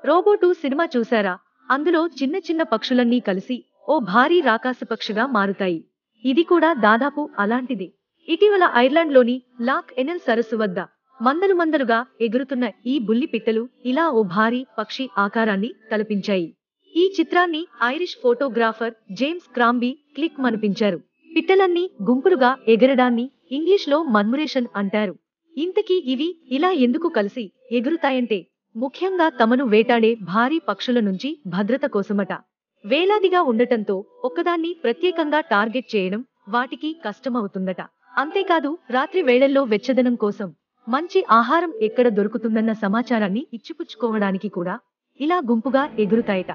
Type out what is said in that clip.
Robo 2 cinema చూసారా? అందులో చిన్న చిన్న పక్షులన్నీ కలిసి ఓ భారీ రాకాసి పక్షిగా మారుతాయి. ఇది కూడా దాదాపు అలాంటిదే. ఇటీవల ఐర్లాండ్లోని లాక్ ఎనెల్ సరస్సు వద్ద మందలుగా ఎగురుతున్న ఈ బుల్లి పిట్టలు ఇలా ఓ భారీ పక్షి ఆకారాన్ని తలపించాయి. ఈ చిత్రాన్ని ఐరిష్ ఫోటోగ్రాఫర్ జేమ్స్ క్రాంబీ క్లిక్ మనిపించారు. పిట్టలన్నీ గుంపులుగా ఎగరడాన్ని ఇంగ్లీష్లో మర్మురేషన్ అంటారు. ఇంతకీ ఇవి ఇలా ఎందుకు కలిసి ఎగురుతాయంటే ముఖ్యంగా తమను వేటాడే భారీ పక్షుల నుంచి భద్రత కోసమట. వేలాదిగా ఉండటంతో ఒక్కదాన్ని ప్రత్యేకంగా టార్గెట్ చేయడం వాటికి కష్టమవుతుందట. అంతేకాదు రాత్రి వేళల్లో వెచ్చదనం కోసం మంచి ఆహారం ఎక్కడ దొరుకుతుందన్న సమాచారాన్ని ఇచ్చిపుచ్చుకోవడానికి కూడా ఇలా గుంపుగా ఎగురుతాయట.